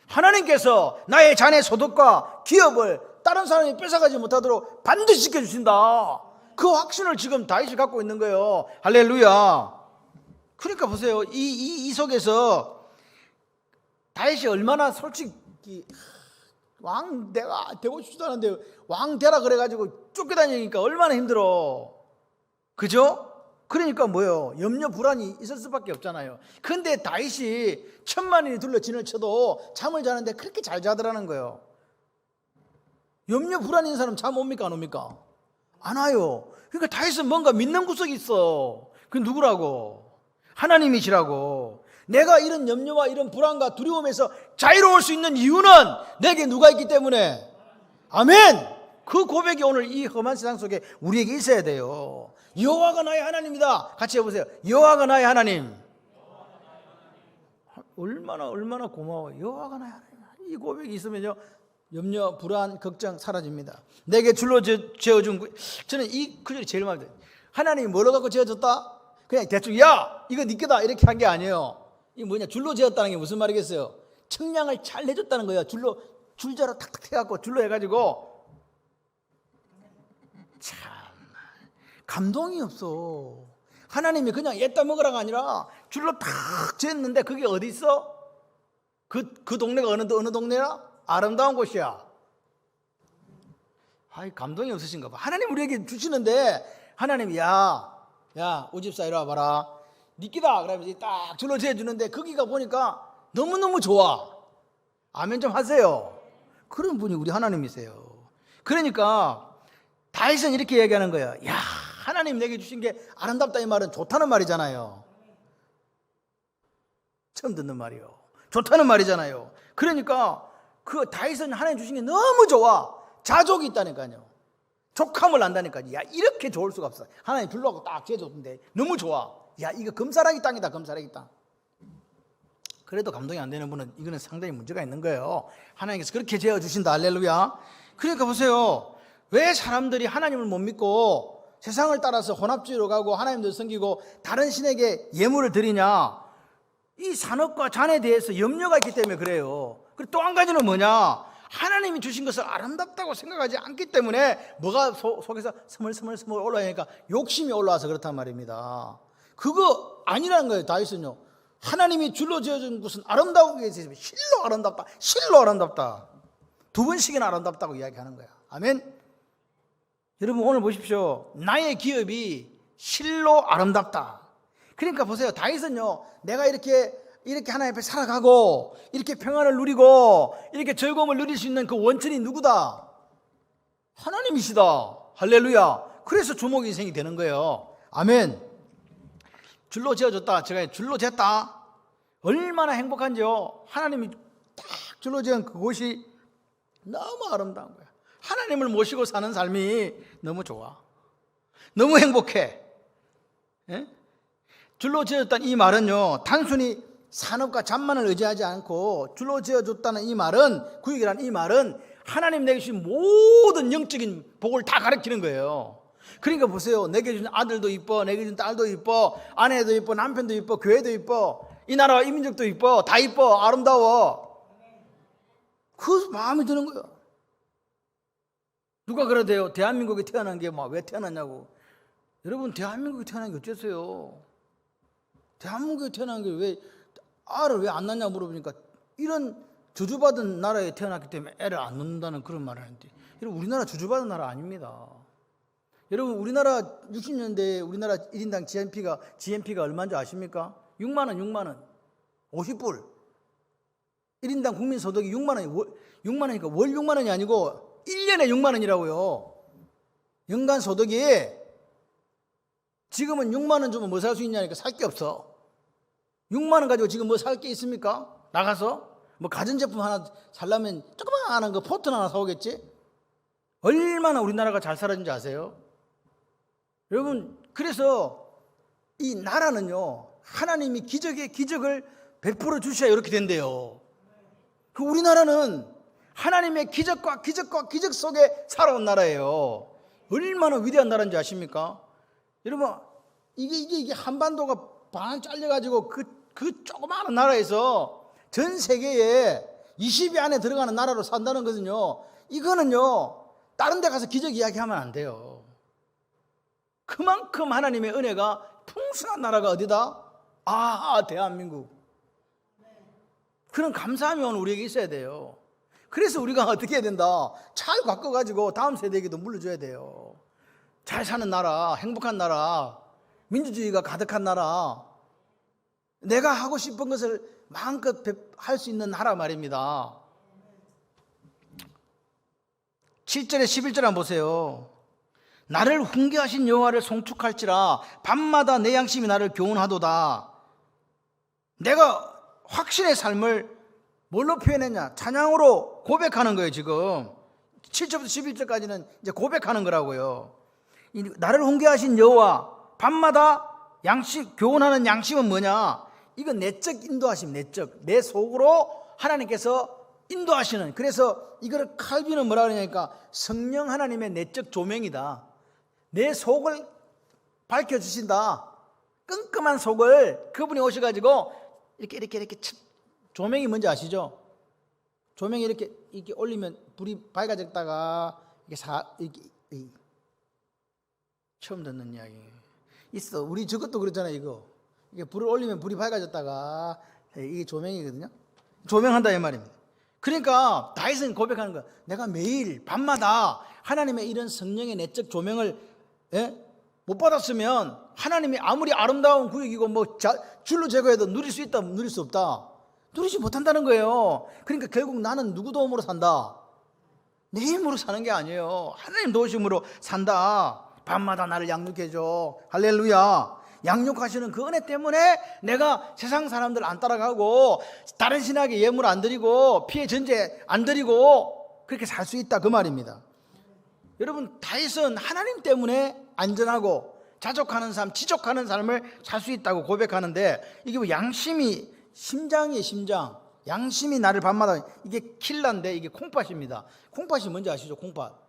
하나님께서 나의 잔의 소득과 기업을 다른 사람이 뺏어가지 못하도록 반드시 지켜주신다. 그 확신을 지금 다윗이 갖고 있는 거예요. 할렐루야. 그러니까 보세요. 이 속에서 다윗이 얼마나 솔직히 왕 내가 되고 싶지도 않은데 왕 되라 그래가지고 쫓겨다니니까 얼마나 힘들어. 그죠? 그러니까 뭐예요? 염려 불안이 있을 수밖에 없잖아요. 근데 다윗이 1000만인이 둘러 진을 쳐도 잠을 자는데 그렇게 잘 자더라는 거예요. 염려 불안 있는 사람 잠 옵니까 안 옵니까? 안 와요. 그러니까 다윗은 뭔가 믿는 구석이 있어. 그 누구라고? 하나님이시라고. 내가 이런 염려와 이런 불안과 두려움에서 자유로울 수 있는 이유는 내게 누가 있기 때문에. 아멘. 그 고백이 오늘 이 험한 세상 속에 우리에게 있어야 돼요. 여호와가 나의 하나님이다. 같이 해보세요. 여호와가 나의 하나님. 얼마나 고마워요. 여호와가 나의 하나님. 이 고백이 있으면요 염려, 불안, 걱정 사라집니다. 내게 줄로 지어준 저는 이 구절이 제일 마음에 들어요. 하나님이 뭐로 갖고 지어줬다? 그냥 대충 야 이거 네 거다 이렇게 한 게 아니에요. 이게 뭐냐? 줄로 지었다는 게 무슨 말이겠어요? 측량을 잘 해줬다는 거예요. 줄자로 탁탁 해갖고 줄로 해가지고 참 감동이 없어. 하나님이 그냥 옛다 먹으라가 아니라 줄로 탁 지었는데 그게 어디 있어? 그 동네가 어느 동네야? 아름다운 곳이야. 아이 감동이 없으신가 봐. 하나님 우리에게 주시는데 하나님이 야 오집사 이리 와봐라. 네 끼다 그러면서 딱 줄로 지어주는데 거기가 보니까 너무너무 좋아. 아멘 좀 하세요. 그런 분이 우리 하나님이세요. 그러니까 다윗은 이렇게 얘기하는 거예요. 야 하나님 내게 주신 게 아름답다 이 말은 좋다는 말이잖아요. 처음 듣는 말이요. 좋다는 말이잖아요. 그러니까 그 다윗은 하나님 주신 게 너무 좋아. 자족이 있다니까요. 족함을 안다니까요. 야 이렇게 좋을 수가 없어. 하나님 불러갖고 딱 지어줬는데 너무 좋아. 야 이거 금사라기 땅이다. 금사라기 땅. 그래도 감동이 안 되는 분은 이거는 상당히 문제가 있는 거예요. 하나님께서 그렇게 지어주신다. 할렐루야. 그러니까 보세요. 왜 사람들이 하나님을 못 믿고 세상을 따라서 혼합주의로 가고 하나님들 섬기고 다른 신에게 예물을 드리냐? 이 산업과 잔에 대해서 염려가 있기 때문에 그래요. 그리고 또 한 가지는 뭐냐? 하나님이 주신 것을 아름답다고 생각하지 않기 때문에 뭐가 속에서 스멀스멀 올라오니까 욕심이 올라와서 그렇단 말입니다. 그거 아니라는 거예요. 다윗은요, 하나님이 줄로 지어준 것은 아름다운 게 있으면 실로 아름답다, 실로 아름답다, 두 번씩이나 아름답다고 이야기하는 거야. 아멘. 여러분 오늘 보십시오. 나의 기업이 실로 아름답다. 그러니까 보세요. 다윗은요, 내가 이렇게 하나님 앞에 살아가고 이렇게 평안을 누리고 이렇게 즐거움을 누릴 수 있는 그 원천이 누구다? 하나님이시다. 할렐루야. 그래서 주목 인생이 되는 거예요. 아멘. 줄로 지어줬다. 제가 줄로 쟀다. 얼마나 행복한지요. 하나님이 딱 줄로 지은 그곳이 너무 아름다운 거야. 하나님을 모시고 사는 삶이 너무 좋아. 너무 행복해. 예? 줄로 지어줬다는 이 말은요, 단순히 산업과 잠만을 의지하지 않고 줄로 지어줬다는 이 말은, 구역이라는 이 말은 하나님 내게 주신 모든 영적인 복을 다 가리키는 거예요. 그러니까 보세요. 내게 준 아들도 이뻐, 내게 준 딸도 이뻐, 아내도 이뻐, 남편도 이뻐, 교회도 이뻐, 이 나라와 이 민족도 이뻐, 다 이뻐, 아름다워. 그 마음이 드는 거예요. 누가 그러대요. 대한민국에 태어난 게 왜 태어났냐고. 여러분, 대한민국에 태어난 게 어째서요? 대한민국에 태어난 게 왜 알을 왜 안 낳냐 물어보니까 이런 저주받은 나라에 태어났기 때문에 애를 안 낳는다는 그런 말을 하는데, 여러분, 우리나라 저주받은 나라 아닙니다. 여러분, 우리나라 60년대에 우리나라 1인당 GNP가 얼마인 줄 아십니까? 6만 원. 50불. 1인당 국민소득이 6만 원이니까 월 6만 원이 아니고 1년에 6만 원이라고요. 연간 소득이. 지금은 6만 원 주면 뭐 살 수 있냐니까 살 게 없어. 6만 원 가지고 지금 뭐 살 게 있습니까? 나가서 뭐 가전제품 하나 살려면 조그마한 거 포트 하나 사오겠지? 얼마나 우리나라가 잘 살아진지 아세요? 여러분, 그래서 이 나라는요, 하나님이 기적을 베풀어 주셔야 이렇게 된대요. 그 우리나라는 하나님의 기적 속에 살아온 나라예요. 얼마나 위대한 나라인지 아십니까? 여러분, 이게 한반도가 반 잘려가지고 그 조그마한 나라에서 전 세계에 20위 안에 들어가는 나라로 산다는 것은요, 이거는요, 다른 데 가서 기적 이야기하면 안 돼요. 그만큼 하나님의 은혜가 풍성한 나라가 어디다? 대한민국. 그런 감사함이 오늘 우리에게 있어야 돼요. 그래서 우리가 어떻게 해야 된다? 잘 바꿔가지고 다음 세대에게도 물려줘야 돼요. 잘 사는 나라, 행복한 나라, 민주주의가 가득한 나라, 내가 하고 싶은 것을 마음껏 할 수 있는 나라 말입니다. 7절에 11절 한번 보세요. 나를 훈계하신 여호와를 송축할지라 밤마다 내 양심이 나를 교훈하도다. 내가 확신의 삶을 뭘로 표현했냐? 찬양으로 고백하는 거예요. 지금 7절부터 11절까지는 이제 고백하는 거라고요. 나를 훈계하신 여호와, 밤마다 교훈하는 양심은 뭐냐? 이건 내적 인도하심, 내 속으로 하나님께서 인도하시는. 그래서 이거를 칼빈은 뭐라 그러냐니까 성령 하나님의 내적 조명이다. 내 속을 밝혀주신다. 끔끔한 속을 그분이 오셔가지고 이렇게 조명이 뭔지 아시죠? 조명이 이렇게 올리면 불이 밝아졌다가 이게 처음 듣는 이야기 있어. 우리 저것도 그렇잖아요. 이게 불을 올리면 불이 밝아졌다가 이게 조명이거든요. 조명한다 이 말입니다. 그러니까 다윗은 고백하는 거야. 내가 매일 밤마다 하나님의 이런 성령의 내적 조명을 못 받았으면 하나님이 아무리 아름다운 구역이고 줄로 제거해도 누릴 수 있다, 누릴 수 없다. 누리지 못한다는 거예요. 그러니까 결국 나는 누구 도움으로 산다? 내 힘으로 사는 게 아니에요. 하나님 도우심으로 산다. 밤마다 나를 양육해줘. 할렐루야. 양육하시는 그 은혜 때문에 내가 세상 사람들 안 따라가고 다른 신학에 예물 안 드리고 피해 전제 안 드리고 그렇게 살 수 있다 그 말입니다. 여러분, 다윗은 하나님 때문에 안전하고 자족하는 삶, 지족하는 삶을 살 수 있다고 고백하는데, 이게 뭐 양심이 심장이에요. 심장. 양심이 나를 밤마다, 이게 킬라인데 이게 콩팥입니다. 콩팥이 뭔지 아시죠? 콩팥.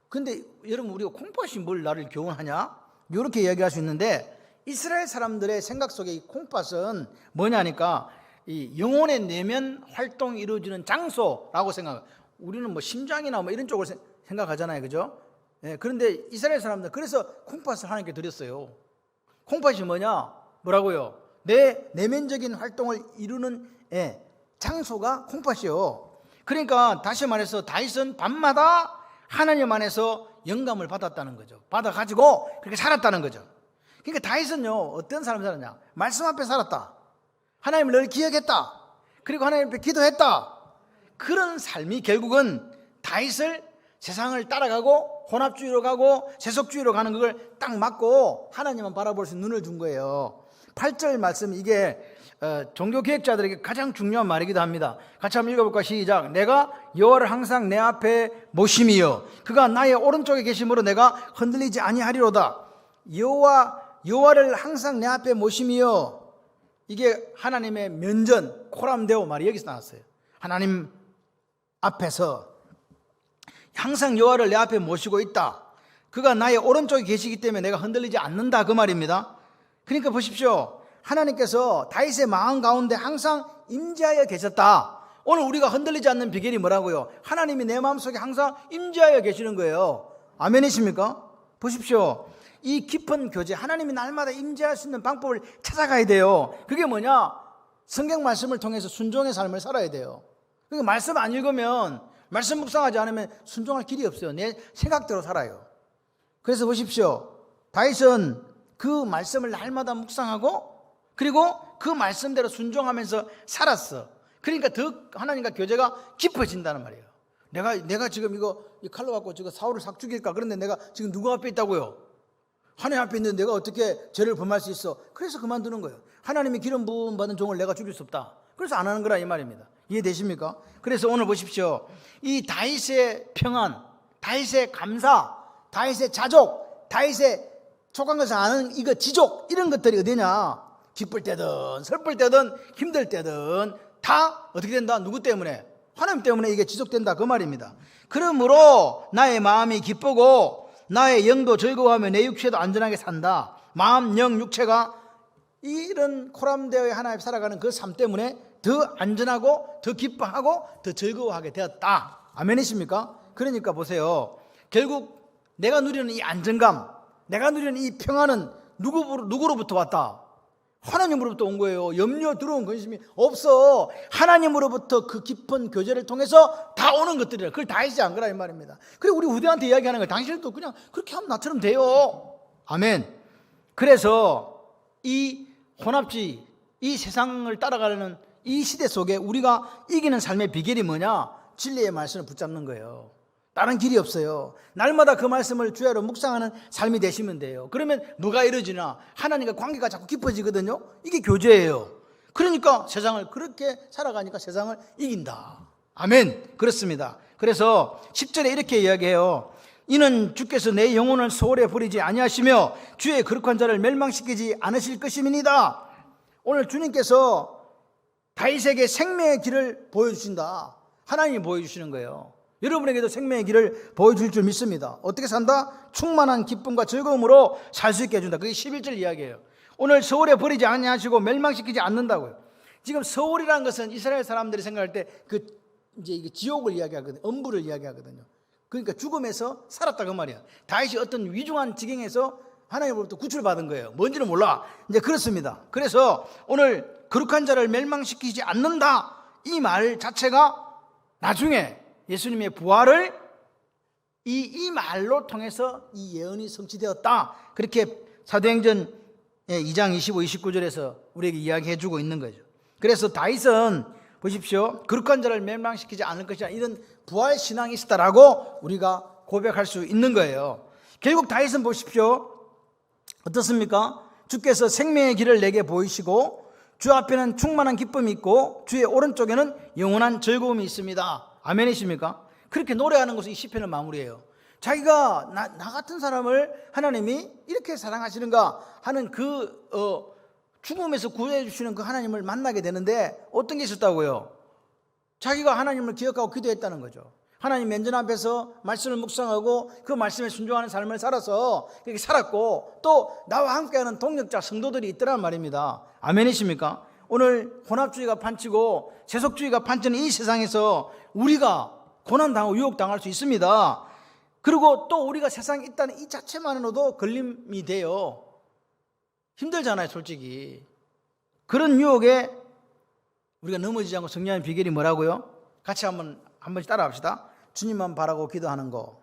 근데 여러분, 우리가 콩팥이 뭘 나를 교훈하냐? 이렇게 이야기할 수 있는데, 이스라엘 사람들의 생각 속에 이 콩팥은 뭐냐니까 이 영혼의 내면 활동이 이루어지는 장소라고 생각해요. 우리는 뭐 심장이나 뭐 이런 쪽을 생각하잖아요, 그죠? 예, 그런데 이스라엘 사람들 그래서 콩팥을 하나님께 드렸어요. 콩팥이 뭐냐? 뭐라고요? 내 내면적인 활동을 이루는 장소가 콩팥이요. 그러니까 다시 말해서 다윗은 밤마다 하나님 안에서 영감을 받았다는 거죠. 받아가지고 그렇게 살았다는 거죠. 그러니까 다윗은요, 어떤 사람이 살았냐? 말씀 앞에 살았다. 하나님을 늘 기억했다. 그리고 하나님 앞에 기도했다. 그런 삶이 결국은 다윗을 세상을 따라가고 혼합주의로 가고 세속주의로 가는 그걸 딱 맞고 하나님만 바라볼 수 있는 눈을 준 거예요. 8절 말씀, 이게 종교개혁자들에게 가장 중요한 말이기도 합니다. 같이 한번 읽어볼까? 시작. 내가 여호와를 항상 내 앞에 모심이요 그가 나의 오른쪽에 계심으로 내가 흔들리지 아니하리로다. 여호와를 항상 내 앞에 모심이요, 이게 하나님의 면전, 코람데오 말이 여기서 나왔어요. 하나님 앞에서 항상 여호와를 내 앞에 모시고 있다. 그가 나의 오른쪽에 계시기 때문에 내가 흔들리지 않는다, 그 말입니다. 그러니까 보십시오. 하나님께서 다윗의 마음 가운데 항상 임재하여 계셨다. 오늘 우리가 흔들리지 않는 비결이 뭐라고요? 하나님이 내 마음속에 항상 임재하여 계시는 거예요. 아멘이십니까? 보십시오. 이 깊은 교제, 하나님이 날마다 임재할 수 있는 방법을 찾아가야 돼요. 그게 뭐냐? 성경 말씀을 통해서 순종의 삶을 살아야 돼요. 그러니까 말씀 안 읽으면, 말씀 묵상하지 않으면 순종할 길이 없어요. 내 생각대로 살아요. 그래서 보십시오. 다윗은 그 말씀을 날마다 묵상하고 그리고 그 말씀대로 순종하면서 살았어. 그러니까 더 하나님과 교제가 깊어진다는 말이에요. 내가 지금 이 칼로 갖고 저거 사울을 싹 죽일까? 그런데 내가 지금 누구 앞에 있다고요? 하나님 앞에 있는데 내가 어떻게 죄를 범할 수 있어? 그래서 그만두는 거예요. 하나님이 기름 부음 받은 종을 내가 죽일 수 없다. 그래서 안 하는 거라 이 말입니다. 이해되십니까? 그래서 오늘 보십시오. 이 다윗의 평안, 다윗의 감사, 다윗의 자족, 다윗의 촉한 것을 아는 이거 지족, 이런 것들이 어디냐? 기쁠 때든 슬플 때든 힘들 때든 다 어떻게 된다? 누구 때문에? 하나님 때문에 이게 지속된다, 그 말입니다. 그러므로 나의 마음이 기쁘고 나의 영도 즐거워하며 내 육체도 안전하게 산다. 마음, 영, 육체가 이런 코람데오의 하나님 살아가는 그 삶 때문에 더 안전하고 더 기뻐하고 더 즐거워하게 되었다. 아멘이십니까? 그러니까 보세요. 결국 내가 누리는 이 안정감, 내가 누리는 이 평안은 누구로부터 왔다? 하나님으로부터 온 거예요. 염려, 두려움, 근심이 없어. 하나님으로부터 그 깊은 교제를 통해서 다 오는 것들이라. 그걸 다 하지 않거라 이 말입니다. 그리고 우리 후대한테 이야기하는 거예요. 당신도 그냥 그렇게 하면 나처럼 돼요. 아멘. 그래서 이 혼합주의, 이 세상을 따라가려는 이 시대 속에 우리가 이기는 삶의 비결이 뭐냐? 진리의 말씀을 붙잡는 거예요. 다른 길이 없어요. 날마다 그 말씀을 주야로 묵상하는 삶이 되시면 돼요. 그러면 뭐가 이루어지나? 하나님과 관계가 자꾸 깊어지거든요. 이게 교제예요. 그러니까 세상을 그렇게 살아가니까 세상을 이긴다. 아멘. 그렇습니다. 그래서 10절에 이렇게 이야기해요. 이는 주께서 내 영혼을 소홀히 버리지 아니하시며 주의 거룩한 자를 멸망시키지 않으실 것임이니이다. 오늘 주님께서 다윗에게 생명의 길을 보여주신다. 하나님이 보여주시는 거예요. 여러분에게도 생명의 길을 보여줄 줄 믿습니다. 어떻게 산다? 충만한 기쁨과 즐거움으로 살 수 있게 해준다. 그게 11절 이야기예요. 오늘 서울에 버리지 아니하시고 멸망시키지 않는다고요. 지금 서울이라는 것은 이스라엘 사람들이 생각할 때 이제 이게 지옥을 이야기하거든요. 엄부를 이야기하거든요. 그러니까 죽음에서 살았다 그 말이야. 다윗이 어떤 위중한 지경에서 하나님으로부터 구출받은 거예요. 뭔지는 몰라. 이제 그렇습니다. 그래서 오늘 거룩한 자를 멸망시키지 않는다, 이 말 자체가 나중에 예수님의 부활을 이 말로 통해서 이 예언이 성취되었다. 그렇게 사도행전 2장 25, 29절에서 우리에게 이야기해 주고 있는 거죠. 그래서 다윗은 보십시오. 거룩한 자를 멸망시키지 않을 것이다. 이런 부활 신앙이 있었다라고 우리가 고백할 수 있는 거예요. 결국 다윗은 보십시오. 어떻습니까? 주께서 생명의 길을 내게 보이시고 주 앞에는 충만한 기쁨이 있고 주의 오른쪽에는 영원한 즐거움이 있습니다. 아멘이십니까? 그렇게 노래하는 것이 이 시편을 마무리해요. 자기가 나 같은 사람을 하나님이 이렇게 사랑하시는가 하는 죽음에서 구해 주시는 그 하나님을 만나게 되는데 어떤 게 있었다고요? 자기가 하나님을 기억하고 기도했다는 거죠. 하나님 면전 앞에서 말씀을 묵상하고 그 말씀에 순종하는 삶을 살아서 그렇게 살았고 또 나와 함께하는 동역자 성도들이 있더란 말입니다. 아멘이십니까? 오늘 혼합주의가 판치고 세속주의가 판치는 이 세상에서 우리가 고난당하고 유혹당할 수 있습니다. 그리고 또 우리가 세상에 있다는 이 자체만으로도 걸림이 돼요. 힘들잖아요, 솔직히. 그런 유혹에 우리가 넘어지지 않고 승리하는 비결이 뭐라고요? 같이 한 번씩 따라 합시다. 주님만 바라고 기도하는 거,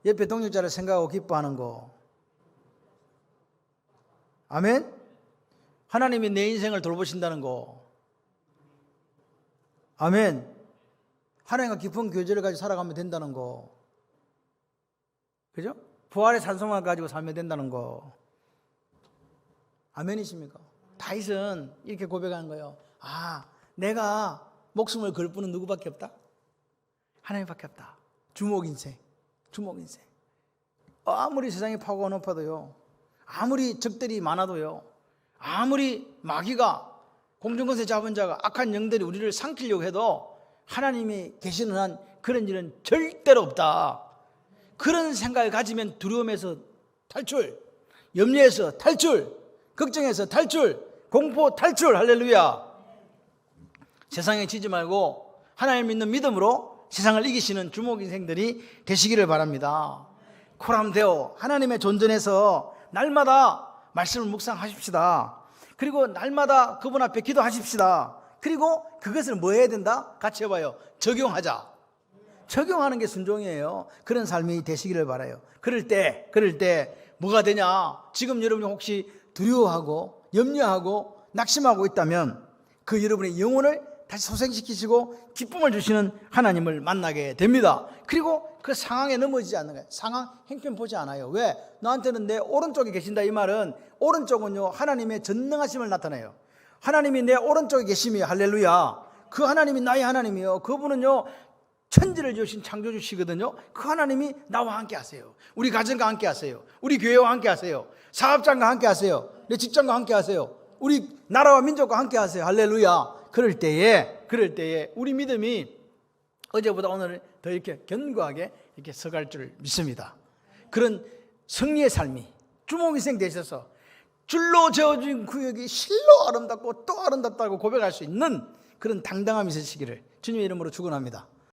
옆에 동역자를 생각하고 기뻐하는 거, 아멘? 하나님이 내 인생을 돌보신다는 거, 아멘? 하나님과 깊은 교제를 가지고 살아가면 된다는 거, 그죠? 부활의 산성을 가지고 살면 된다는 거, 아멘이십니까? 다윗은 이렇게 고백하는 거예요. 아, 내가 목숨을 걸 분은 누구밖에 없다? 하나님밖에 없다. 주목인생. 아무리 세상에 파고가 높아도요, 아무리 적들이 많아도요, 아무리 마귀가 공중권세 잡은 자가 악한 영들이 우리를 삼키려고 해도 하나님이 계시는 한 그런 일은 절대로 없다. 그런 생각을 가지면 두려움에서 탈출, 염려에서 탈출, 걱정에서 탈출, 공포 탈출. 할렐루야. 세상에 지지 말고 하나님 믿는 믿음으로 세상을 이기시는 주목 인생들이 되시기를 바랍니다. 코람데오, 하나님의 존전에서 날마다 말씀을 묵상하십시다. 그리고 날마다 그분 앞에 기도하십시다. 그리고 그것을 뭐 해야 된다? 같이 해봐요. 적용하자. 적용하는 게 순종이에요. 그런 삶이 되시기를 바라요. 그럴 때 뭐가 되냐? 지금 여러분이 혹시 두려워하고 염려하고 낙심하고 있다면 그 여러분의 영혼을 다시 소생시키시고 기쁨을 주시는 하나님을 만나게 됩니다. 그리고 그 상황에 넘어지지 않는 거예요. 상황 행편 보지 않아요. 왜? 너한테는 내 오른쪽에 계신다. 이 말은 오른쪽은요, 하나님의 전능하심을 나타내요. 하나님이 내 오른쪽에 계심이에요. 할렐루야. 그 하나님이 나의 하나님이요. 그분은요, 천지를 지으신 창조주시거든요. 그 하나님이 나와 함께 하세요. 우리 가정과 함께 하세요. 우리 교회와 함께 하세요. 사업장과 함께 하세요. 내 직장과 함께 하세요. 우리 나라와 민족과 함께 하세요. 할렐루야. 그럴 때에 우리 믿음이 어제보다 오늘 더 이렇게 견고하게 이렇게 서갈 줄 믿습니다. 그런 승리의 삶이 주목인생 되셔서 줄로 재어진 구역이 실로 아름답고 또 아름답다고 고백할 수 있는 그런 당당함이 있으시기를 주님의 이름으로 축원합니다.